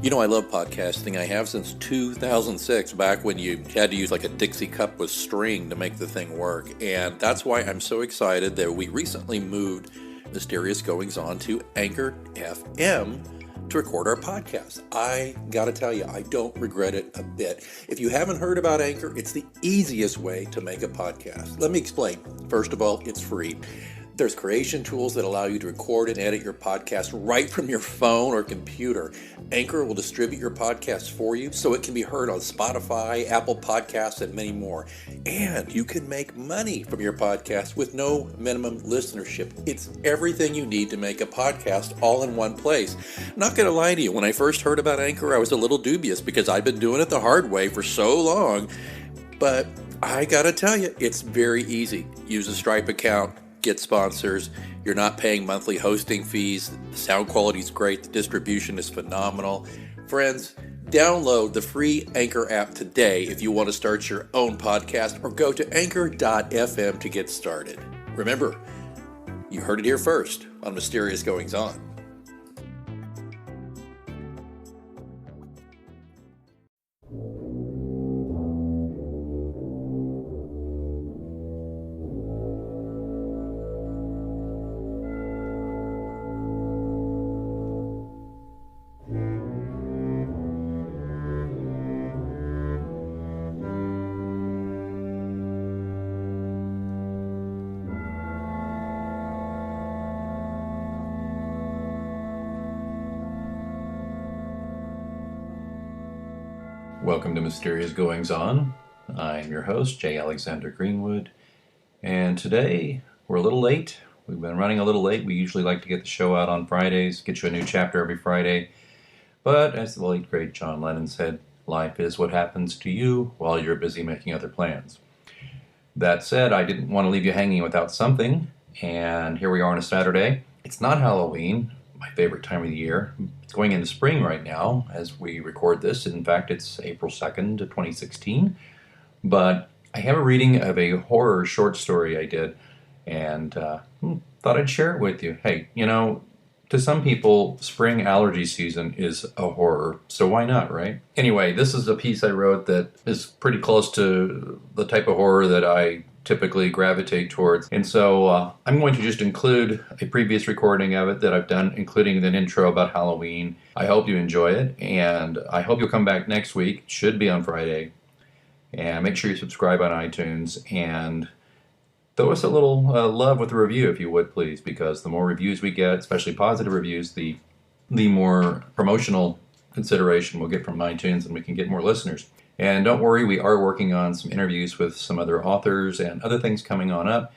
I love podcasting. I have since 2006, back when you had to use like a Dixie cup with string to make the thing work. And that's why I'm so excited that we recently moved Mysterious Goings On to Anchor FM to record our podcast. I gotta tell you, I don't regret it a bit. If you haven't heard about Anchor, it's the easiest way to make a podcast. Let me explain. First of all, it's free. There's creation tools that allow you to record and edit your podcast right from your phone or computer. Anchor will distribute your podcast for you so it can be heard on Spotify, Apple Podcasts, and many more. And you can make money from your podcast with no minimum listenership. It's everything you need to make a podcast all in one place. Not going to lie to you, when I first heard about Anchor, I was a little dubious because I've been doing it the hard way for so long. But I got to tell you, it's very easy. Use a Stripe account. Get sponsors. You're not paying monthly hosting fees. The sound quality is great. The distribution is phenomenal. Friends, download the free Anchor app today if you want to start your own podcast, or go to anchor.fm to get started. Remember, you heard it here first on Mysterious Goings On. Welcome to Mysterious Goings On. I'm your host, J. Alexander Greenwood, and today we're a little late. We've been running a little late. We usually like to get the show out on Fridays, get you a new chapter every Friday, but as the late great John Lennon said, life is what happens to you while you're busy making other plans. That said, I didn't want to leave you hanging without something, and here we are on a Saturday. It's not Halloween, my favorite time of the year. It's going into spring right now as we record this. In fact, it's April 2nd, 2016. But I have a reading of a horror short story I did, and thought I'd share it with you. Hey, to some people, spring allergy season is a horror, so why not, right? Anyway, this is a piece I wrote that is pretty close to the type of horror that I typically gravitate towards. And so I'm going to just include a previous recording of it that I've done, including an intro about Halloween. I hope you enjoy it, and I hope you'll come back next week. It should be on Friday. And make sure you subscribe on iTunes, and throw us a little love with a review, if you would, please, because the more reviews we get, especially positive reviews, the more promotional consideration we'll get from iTunes, and we can get more listeners. And don't worry, we are working on some interviews with some other authors and other things coming on up.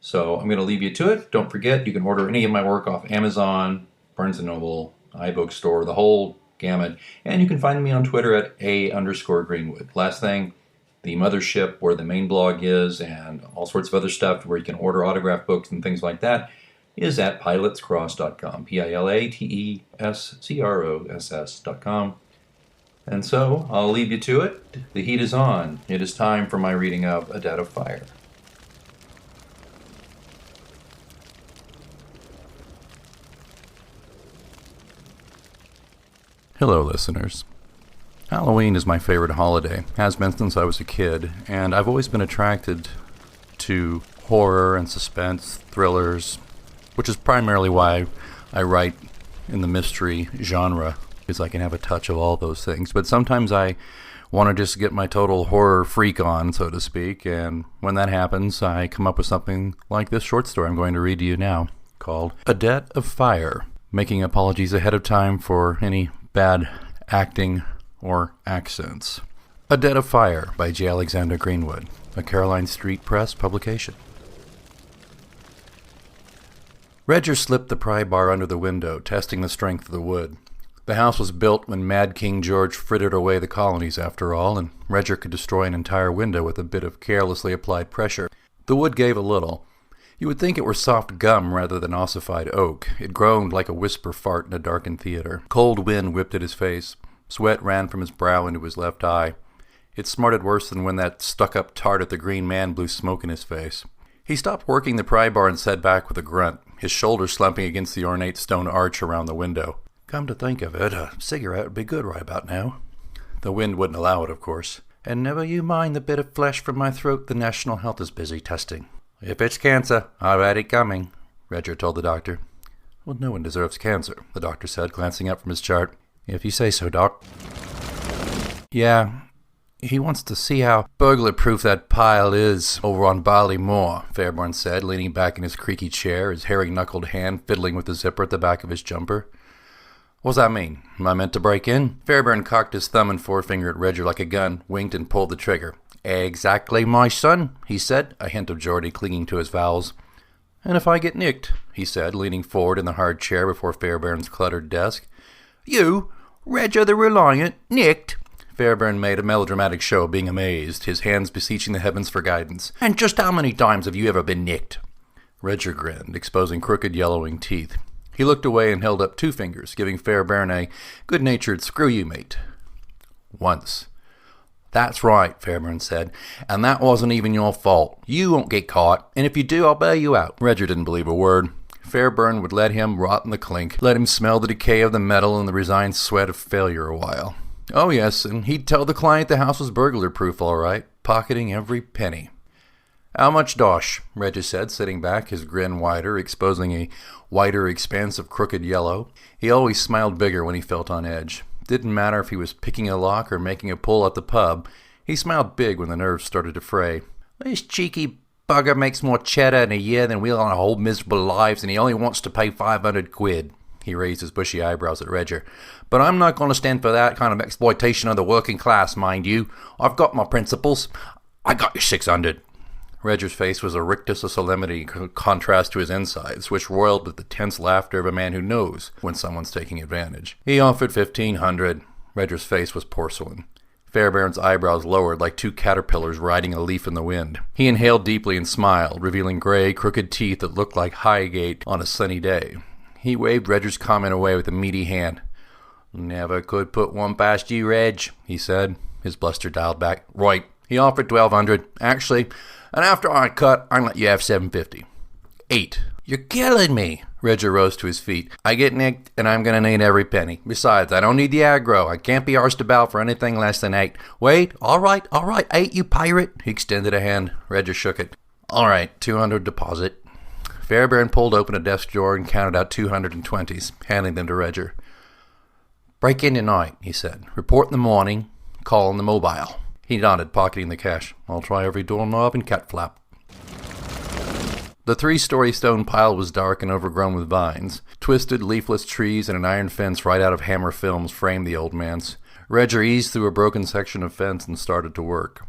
So I'm going to leave you to it. Don't forget, you can order any of my work off Amazon, Barnes & Noble, iBookstore, the whole gamut. And you can find me on Twitter at @A_Greenwood. Last thing, the mothership where the main blog is and all sorts of other stuff where you can order autographed books and things like that is at pilatscross.com, pilatscross.com. And so, I'll leave you to it. The heat is on. It is time for my reading of A Debt of Fire. Hello, listeners. Halloween is my favorite holiday, has been since I was a kid, and I've always been attracted to horror and suspense, thrillers, which is primarily why I write in the mystery genre, because I can have a touch of all those things. But sometimes I want to just get my total horror freak on, so to speak, and when that happens, I come up with something like this short story I'm going to read to you now, called A Debt of Fire, making apologies ahead of time for any bad acting or accents. A Debt of Fire by J. Alexander Greenwood, a Caroline Street Press publication. Redger slipped the pry bar under the window, testing the strength of the wood. The house was built when Mad King George frittered away the colonies, after all, and Redger could destroy an entire window with a bit of carelessly applied pressure. The wood gave a little. You would think it were soft gum rather than ossified oak. It groaned like a whisper fart in a darkened theater. Cold wind whipped at his face. Sweat ran from his brow into his left eye. It smarted worse than when that stuck-up tart at the Green Man blew smoke in his face. He stopped working the pry bar and sat back with a grunt, his shoulders slumping against the ornate stone arch around the window. Come to think of it, a cigarette would be good right about now. The wind wouldn't allow it, of course. And never you mind the bit of flesh from my throat the National Health is busy testing. If it's cancer, I've had it coming, Roger told the doctor. Well, no one deserves cancer, the doctor said, glancing up from his chart. If you say so, Doc. Yeah, he wants to see how burglar-proof that pile is over on Barley Moor, Fairburn said, leaning back in his creaky chair, his hairy-knuckled hand fiddling with the zipper at the back of his jumper. What's that mean? Am I meant to break in? Fairburn cocked his thumb and forefinger at Roger like a gun, winked and pulled the trigger. Exactly, my son, he said, a hint of Geordie clinging to his vowels. And if I get nicked, he said, leaning forward in the hard chair before Fairburn's cluttered desk. You, Roger the Reliant, nicked? Fairburn made a melodramatic show of being amazed, his hands beseeching the heavens for guidance. And just how many times have you ever been nicked? Roger grinned, exposing crooked yellowing teeth. He looked away and held up 2 fingers, giving Fairburn a good-natured screw you, mate. Once. That's right, Fairburn said, and that wasn't even your fault. You won't get caught, and if you do, I'll bail you out. Roger didn't believe a word. Fairburn would let him rot in the clink, let him smell the decay of the metal and the resigned sweat of failure a while. Oh yes, and he'd tell the client the house was burglar-proof all right, pocketing every penny. How much dosh? Regis said, sitting back, his grin wider, exposing a wider expanse of crooked yellow. He always smiled bigger when he felt on edge. Didn't matter if he was picking a lock or making a pull at the pub. He smiled big when the nerves started to fray. This cheeky bugger makes more cheddar in a year than we'll on our whole miserable lives, and he only wants to pay 500 quid. He raised his bushy eyebrows at Roger. But I'm not going to stand for that kind of exploitation of the working class, mind you. I've got my principles. I got your 600. Roger's face was a rictus of solemnity in contrast to his insides, which roiled with the tense laughter of a man who knows when someone's taking advantage. He offered 1,500. Roger's face was porcelain. Fairbairn's eyebrows lowered like 2 caterpillars riding a leaf in the wind. He inhaled deeply and smiled, revealing gray, crooked teeth that looked like Highgate on a sunny day. He waved Roger's comment away with a meaty hand. Never could put one past you, Reg, he said. His bluster dialed back. Right. He offered 1,200. Actually, and after I cut, I'll let you have 750. 8. You're killing me. Roger rose to his feet. I get nicked, and I'm going to need every penny. Besides, I don't need the aggro. I can't be arsed about for anything less than 8. Wait, all right, 8, you pirate. He extended a hand. Roger shook it. All right, 200 deposit. Fairbairn pulled open a desk drawer and counted out 220s, handing them to Roger. Break in tonight, he said. Report in the morning. Call on the mobile. He nodded, pocketing the cash. I'll try every doorknob and cat flap. The 3-story stone pile was dark and overgrown with vines. Twisted, leafless trees and an iron fence right out of Hammer Films framed the old manse. Roger eased through a broken section of fence and started to work.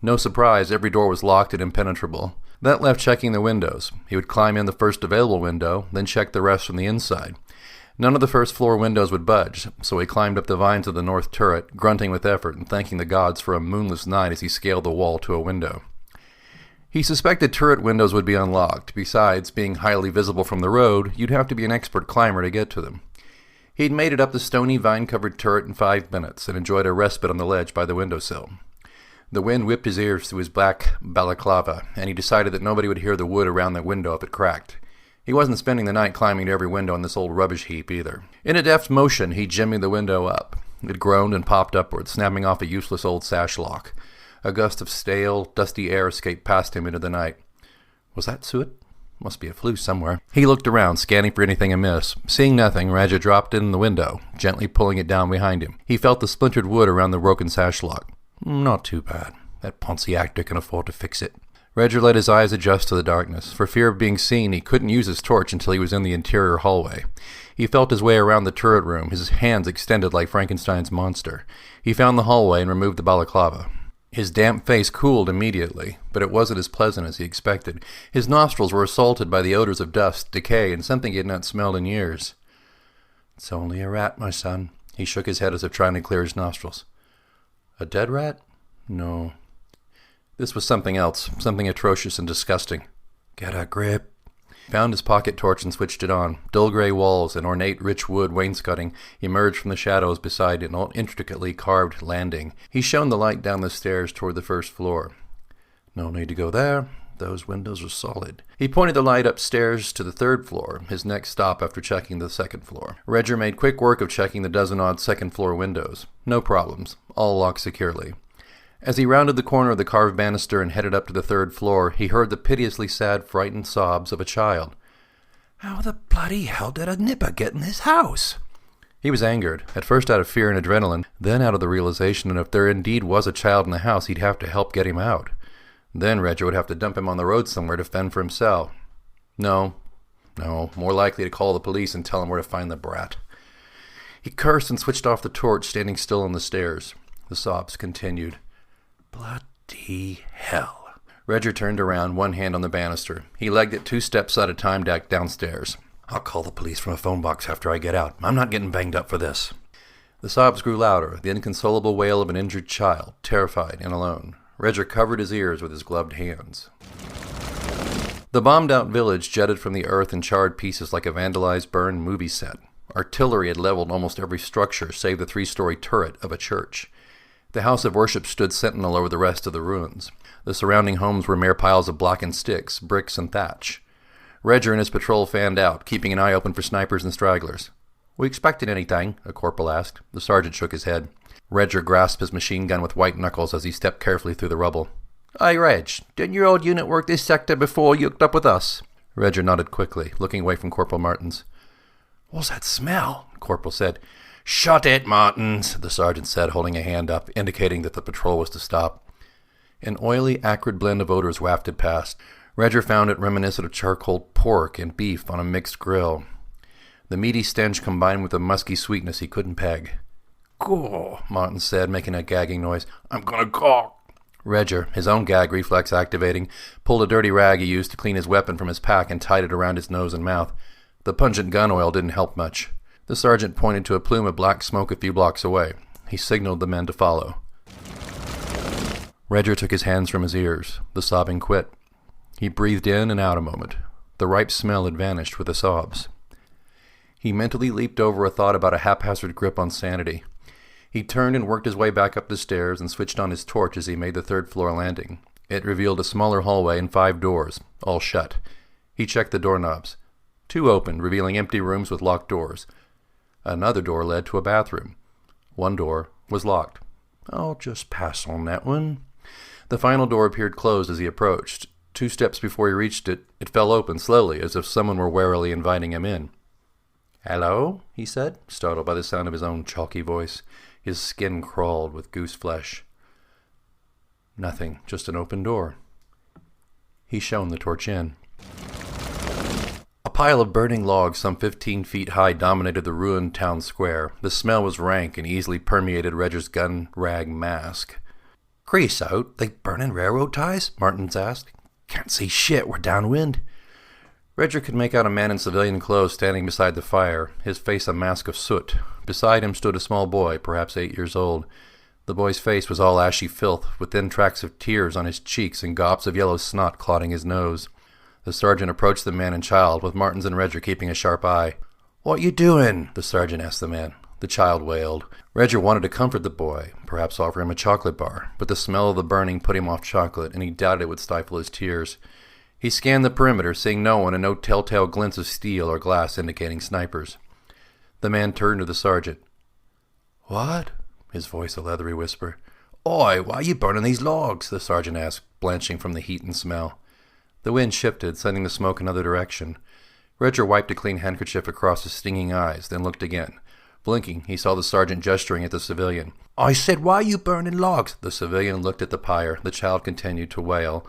No surprise, every door was locked and impenetrable. That left checking the windows. He would climb in the first available window, then check the rest from the inside. None of the first-floor windows would budge, so he climbed up the vines of the north turret, grunting with effort and thanking the gods for a moonless night as he scaled the wall to a window. He suspected turret windows would be unlocked. Besides, being highly visible from the road, you'd have to be an expert climber to get to them. He'd made it up the stony, vine-covered turret in 5 minutes and enjoyed a respite on the ledge by the windowsill. The wind whipped his ears through his black balaclava, and he decided that nobody would hear the wood around the window if it cracked. He wasn't spending the night climbing to every window in this old rubbish heap either. In a deft motion, he jimmied the window up. It groaned and popped upward, snapping off a useless old sash lock. A gust of stale, dusty air escaped past him into the night. Was that soot? Must be a flue somewhere. He looked around, scanning for anything amiss. Seeing nothing, Raja dropped in the window, gently pulling it down behind him. He felt the splintered wood around the broken sash lock. Not too bad. That Ponzi actor can afford to fix it. Roger let his eyes adjust to the darkness. For fear of being seen, he couldn't use his torch until he was in the interior hallway. He felt his way around the turret room, his hands extended like Frankenstein's monster. He found the hallway and removed the balaclava. His damp face cooled immediately, but it wasn't as pleasant as he expected. His nostrils were assaulted by the odors of dust, decay, and something he had not smelled in years. It's only a rat, my son. He shook his head as if trying to clear his nostrils. A dead rat? No. This was something else, something atrocious and disgusting. Get a grip. He found his pocket torch and switched it on. Dull gray walls and ornate rich wood wainscoting emerged from the shadows beside an intricately carved landing. He shone the light down the stairs toward the first floor. No need to go there. Those windows are solid. He pointed the light upstairs to the third floor, his next stop after checking the second floor. Redger made quick work of checking the dozen-odd second-floor windows. No problems. All locked securely. As he rounded the corner of the carved banister and headed up to the third floor, he heard the piteously sad, frightened sobs of a child. How the bloody hell did a nipper get in this house? He was angered, at first out of fear and adrenaline, then out of the realization that if there indeed was a child in the house, he'd have to help get him out. Then Redger would have to dump him on the road somewhere to fend for himself. No, more likely to call the police and tell him where to find the brat. He cursed and switched off the torch, standing still on the stairs. The sobs continued. Bloody hell. Redger turned around, one hand on the banister. He legged it 2 steps at a time downstairs. I'll call the police from a phone box after I get out. I'm not getting banged up for this. The sobs grew louder, the inconsolable wail of an injured child, terrified and alone. Redger covered his ears with his gloved hands. The bombed-out village jutted from the earth in charred pieces like a vandalized, burned movie set. Artillery had leveled almost every structure save the 3-story turret of a church. The house of worship stood sentinel over the rest of the ruins. The surrounding homes were mere piles of blackened sticks, bricks, and thatch. Redger and his patrol fanned out, keeping an eye open for snipers and stragglers. We expected anything? A corporal asked. The sergeant shook his head. Redger grasped his machine gun with white knuckles as he stepped carefully through the rubble. Hey, Reg, didn't your old unit work this sector before you hooked up with us? Redger nodded quickly, looking away from Corporal Martins. What's that smell? The corporal said. Shut it, Martins, the sergeant said, holding a hand up, indicating that the patrol was to stop. An oily, acrid blend of odors wafted past. Redger found it reminiscent of charcoal pork and beef on a mixed grill. The meaty stench combined with a musky sweetness he couldn't peg. Gaw, Martin said, making a gagging noise. I'm gonna gaw. Redger, his own gag reflex activating, pulled a dirty rag he used to clean his weapon from his pack and tied it around his nose and mouth. The pungent gun oil didn't help much. The sergeant pointed to a plume of black smoke a few blocks away. He signaled the men to follow. Redger took his hands from his ears. The sobbing quit. He breathed in and out a moment. The ripe smell had vanished with the sobs. He mentally leaped over a thought about a haphazard grip on sanity. He turned and worked his way back up the stairs and switched on his torch as he made the third-floor landing. It revealed a smaller hallway and 5 doors, all shut. He checked the doorknobs. 2 opened, revealing empty rooms with locked doors. Another door led to a bathroom. 1 door was locked. I'll just pass on that one. The final door appeared closed as he approached. 2 steps before he reached it, it fell open slowly, as if someone were warily inviting him in. Hello, he said, startled by the sound of his own chalky voice. His skin crawled with goose flesh. Nothing, just an open door. He shone the torch in. A pile of burning logs some 15 feet high dominated the ruined town square. The smell was rank and easily permeated Redger's gun rag mask. Creosote? They burning railroad ties? Martins asked. Can't see shit, we're downwind. Redger could make out a man in civilian clothes standing beside the fire, his face a mask of soot. Beside him stood a small boy, perhaps 8 years old. The boy's face was all ashy filth, with thin tracks of tears on his cheeks and gobs of yellow snot clotting his nose. The sergeant approached the man and child, with Martins and Redger keeping a sharp eye. What you doing? The sergeant asked the man. The child wailed. Redger wanted to comfort the boy, perhaps offer him a chocolate bar, but the smell of the burning put him off chocolate, and he doubted it would stifle his tears. He scanned the perimeter, seeing no one and no telltale glints of steel or glass indicating snipers. The man turned to the sergeant. What? His voice a leathery whisper. Oi, why are you burning these logs? The sergeant asked, blanching from the heat and smell. The wind shifted, sending the smoke another direction. Redger wiped a clean handkerchief across his stinging eyes, then looked again. Blinking, he saw the sergeant gesturing at the civilian. I said, why are you burning logs? The civilian looked at the pyre. The child continued to wail.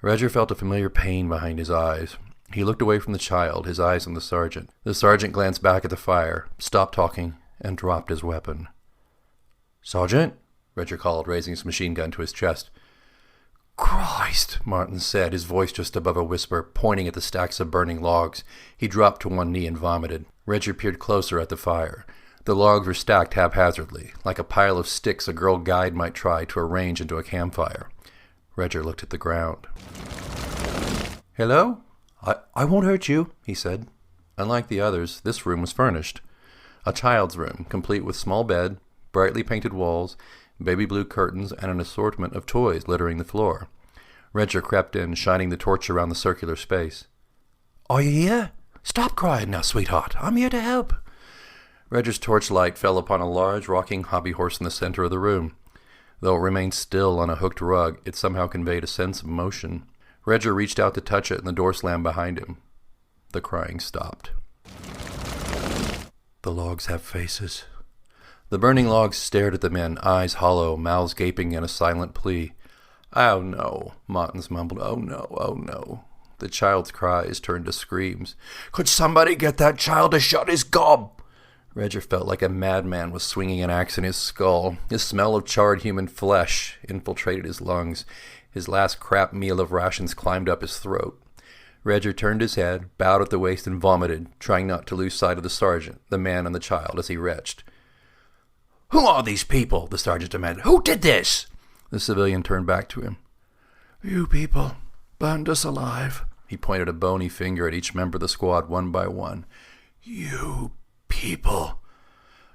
Redger felt a familiar pain behind his eyes. He looked away from the child, his eyes on the sergeant. The sergeant glanced back at the fire, stopped talking, and dropped his weapon. Sergeant? Redger called, raising his machine gun to his chest. Christ, Martin said, his voice just above a whisper, pointing at the stacks of burning logs. He dropped to one knee and vomited. Redger peered closer at the fire. The logs were stacked haphazardly, like a pile of sticks a girl guide might try to arrange into a campfire. Redger looked at the ground. Hello? I won't hurt you, he said. Unlike the others, this room was furnished. A child's room, complete with small bed, brightly painted walls, baby blue curtains, and an assortment of toys littering the floor. Redger crept in, shining the torch around the circular space. "Are you here? Stop crying now, sweetheart. I'm here to help." Redger's torchlight fell upon a large rocking hobby horse in the center of the room. Though it remained still on a hooked rug, it somehow conveyed a sense of motion. Redger reached out to touch it, and the door slammed behind him. The crying stopped. "The logs have faces." The burning logs stared at the men, eyes hollow, mouths gaping in a silent plea. "Oh no," Martins mumbled. "Oh no, oh no." The child's cries turned to screams. "Could somebody get that child to shut his gob?" Redger felt like a madman was swinging an axe in his skull. His smell of charred human flesh infiltrated his lungs. His last crap meal of rations climbed up his throat. Redger turned his head, bowed at the waist, and vomited, trying not to lose sight of the sergeant, the man, and the child as he retched. "Who are these people?" the sergeant demanded. "Who did this?" The civilian turned back to him. "You people burned us alive." He pointed a bony finger at each member of the squad one by one. "You people."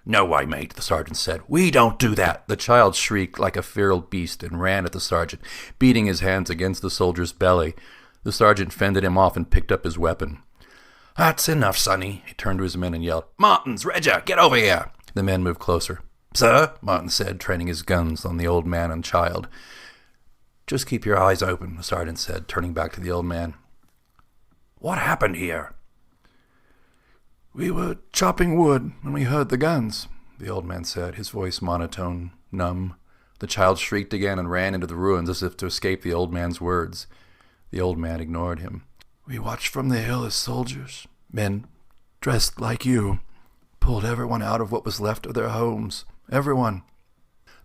"No way, mate," the sergeant said. "We don't do that." The child shrieked like a feral beast and ran at the sergeant, beating his hands against the soldier's belly. The sergeant fended him off and picked up his weapon. "That's enough, sonny." He turned to his men and yelled, "Martins, Redger, get over here." The men moved closer. "Sir," Martin said, training his guns on the old man and child. "Just keep your eyes open," the sergeant said, turning back to the old man. "What happened here?" "We were chopping wood when we heard the guns," the old man said, his voice monotone, numb. The child shrieked again and ran into the ruins as if to escape the old man's words. The old man ignored him. "We watched from the hill as soldiers, men dressed like you, pulled everyone out of what was left of their homes. Everyone.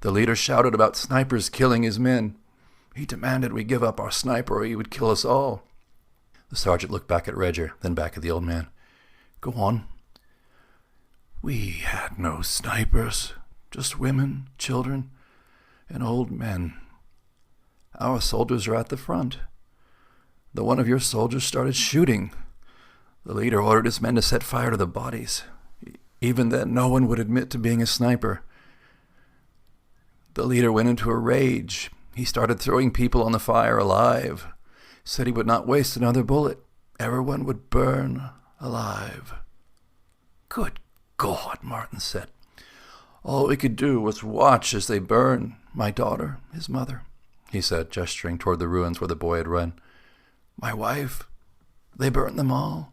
The leader shouted about snipers killing his men. He demanded we give up our sniper or he would kill us all." The sergeant looked back at Redger, then back at the old man. "Go on." "We had no snipers, just women, children, and old men. Our soldiers are at the front. The one of your soldiers started shooting. The leader ordered his men to set fire to the bodies. Even then, no one would admit to being a sniper. The leader went into a rage. He started throwing people on the fire alive. Said he would not waste another bullet. Everyone would burn alive." "Good God," Martin said. "All we could do was watch as they burned. My daughter, his mother," he said, gesturing toward the ruins where the boy had run. "My wife. They burned them all."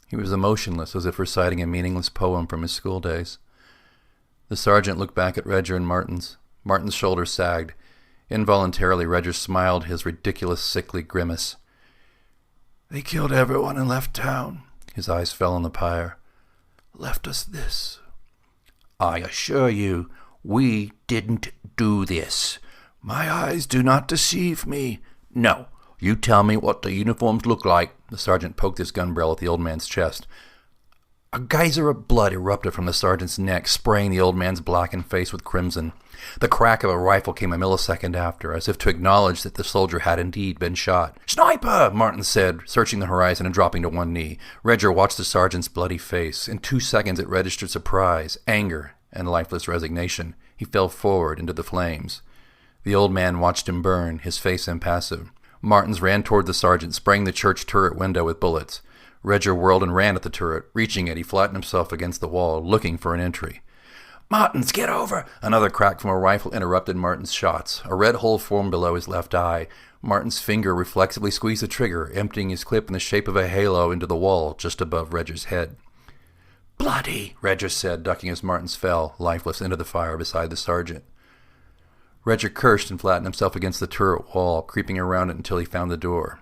He was emotionless, as if reciting a meaningless poem from his school days. The sergeant looked back at Redger and Martins. Martin's shoulders sagged. Involuntarily, Redger smiled his ridiculous, sickly grimace. "They killed everyone and left town." His eyes fell on the pyre. "Left us this." "I assure you, we didn't do this." "My eyes do not deceive me." "No. You tell me what the uniforms look like." The sergeant poked his gun barrel at the old man's chest. A geyser of blood erupted from the sergeant's neck, spraying the old man's blackened face with crimson. The crack of a rifle came a millisecond after, as if to acknowledge that the soldier had indeed been shot. "Sniper!" Martin said, searching the horizon and dropping to one knee. Redger watched the sergeant's bloody face. In 2 seconds it registered surprise, anger, and lifeless resignation. He fell forward into the flames. The old man watched him burn, his face impassive. Martins ran toward the sergeant, spraying the church turret window with bullets. Redger whirled and ran at the turret. Reaching it, he flattened himself against the wall, looking for an entry. "Martins, get over!" Another crack from a rifle interrupted Martin's shots. A red hole formed below his left eye. Martin's finger reflexively squeezed the trigger, emptying his clip in the shape of a halo into the wall just above Redger's head. "Bloody!" Redger said, ducking as Martins fell, lifeless, into the fire beside the sergeant. Redger cursed and flattened himself against the turret wall, creeping around it until he found the door.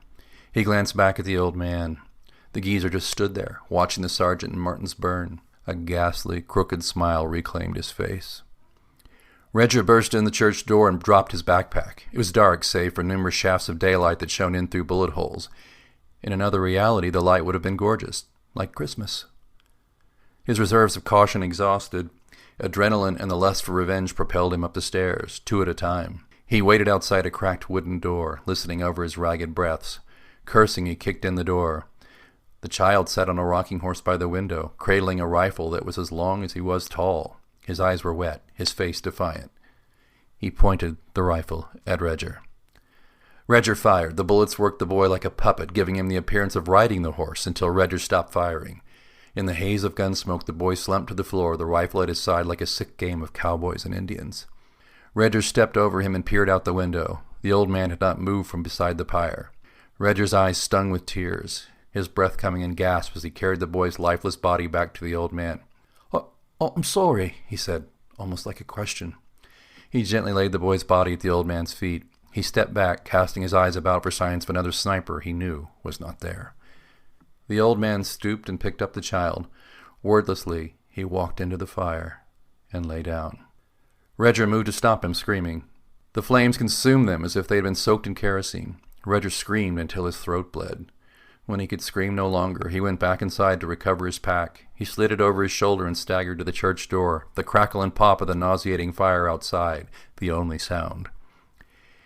He glanced back at the old man. The geezer just stood there, watching the sergeant and Martins burn. A ghastly, crooked smile reclaimed his face. Redger burst in the church door and dropped his backpack. It was dark, save for numerous shafts of daylight that shone in through bullet holes. In another reality, the light would have been gorgeous, like Christmas. His reserves of caution exhausted, adrenaline and the lust for revenge propelled him up the stairs, 2 at a time. He waited outside a cracked wooden door, listening over his ragged breaths. Cursing, he kicked in the door. The child sat on a rocking horse by the window, cradling a rifle that was as long as he was tall. His eyes were wet, his face defiant. He pointed the rifle at Redger. Redger fired. The bullets worked the boy like a puppet, giving him the appearance of riding the horse until Redger stopped firing. In the haze of gun smoke, the boy slumped to the floor, the rifle at his side like a sick game of cowboys and Indians. Redger stepped over him and peered out the window. The old man had not moved from beside the pyre. Redger's eyes stung with tears, his breath coming in gasps as he carried the boy's lifeless body back to the old man. Oh, I'm sorry, he said, almost like a question. He gently laid the boy's body at the old man's feet. He stepped back, casting his eyes about for signs of another sniper he knew was not there. The old man stooped and picked up the child. Wordlessly, he walked into the fire and lay down. Redger moved to stop him, screaming. The flames consumed them as if they had been soaked in kerosene. Redger screamed until his throat bled. When he could scream no longer, he went back inside to recover his pack. He slid it over his shoulder and staggered to the church door, the crackle and pop of the nauseating fire outside, the only sound.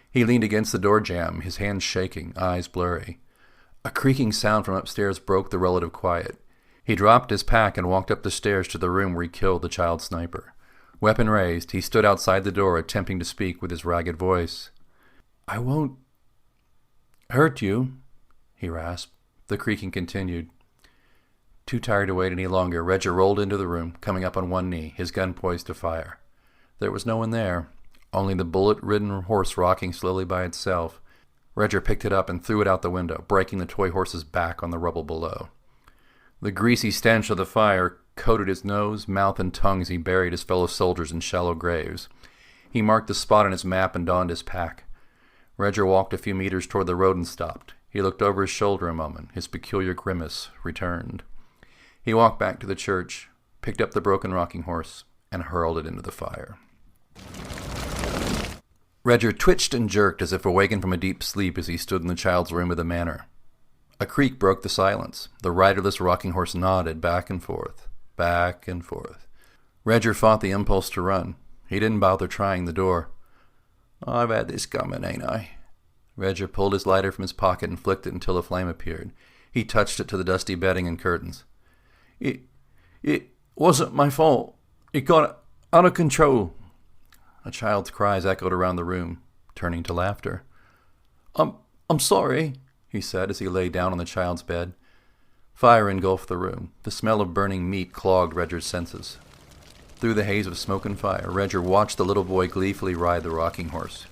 He leaned against the door jamb, his hands shaking, eyes blurry. A creaking sound from upstairs broke the relative quiet. He dropped his pack and walked up the stairs to the room where he killed the child sniper. Weapon raised, he stood outside the door, attempting to speak with his ragged voice. "I won't hurt you," he rasped. The creaking continued. Too tired to wait any longer, Redger rolled into the room, coming up on one knee, his gun poised to fire. There was no one there, only the bullet-ridden horse rocking slowly by itself. Redger picked it up and threw it out the window, breaking the toy horse's back on the rubble below. The greasy stench of the fire coated his nose, mouth, and tongue as he buried his fellow soldiers in shallow graves. He marked the spot on his map and donned his pack. Redger walked a few meters toward the road and stopped. He looked over his shoulder a moment. His peculiar grimace returned. He walked back to the church, picked up the broken rocking horse, and hurled it into the fire. Redger twitched and jerked as if awakened from a deep sleep as he stood in the child's room of the manor. A creak broke the silence. The riderless rocking horse nodded back and forth, back and forth. Redger fought the impulse to run. He didn't bother trying the door. "I've had this coming, ain't I?" Redger pulled his lighter from his pocket and flicked it until a flame appeared. He touched it to the dusty bedding and curtains. It wasn't my fault. It got out of control." A child's cries echoed around the room, turning to laughter. I'm sorry," he said as he lay down on the child's bed. Fire engulfed the room. The smell of burning meat clogged Redger's senses. Through the haze of smoke and fire, Redger watched the little boy gleefully ride the rocking horse.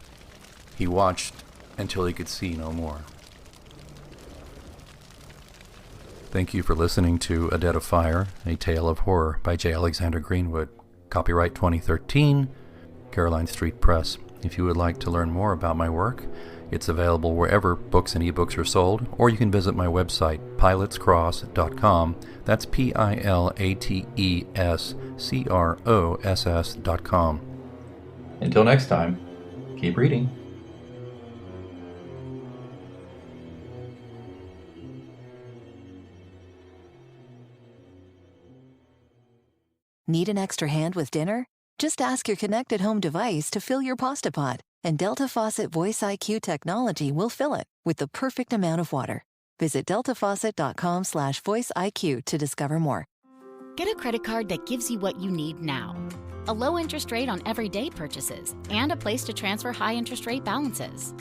He watched until he could see no more. Thank you for listening to A Dead of Fire, A Tale of Horror by J. Alexander Greenwood. Copyright 2013, Caroline Street Press. If you would like to learn more about my work, it's available wherever books and ebooks are sold, or you can visit my website, pilotscross.com. That's PILATESCROSS.com. Until next time, keep reading. Need an extra hand with dinner? Just ask your connected home device to fill your pasta pot, and Delta Faucet Voice IQ technology will fill it with the perfect amount of water. Visit deltafaucet.com/voiceIQ to discover more. Get a credit card that gives you what you need now. A low interest rate on everyday purchases and a place to transfer high interest rate balances.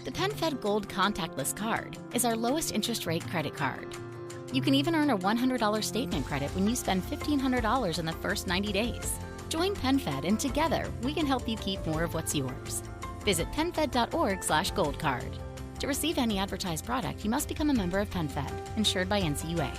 The PenFed Gold Contactless Card is our lowest interest rate credit card. You can even earn a $100 statement credit when you spend $1,500 in the first 90 days. Join PenFed and together we can help you keep more of what's yours. Visit penfed.org/goldcard. To receive any advertised product, you must become a member of PenFed, insured by NCUA.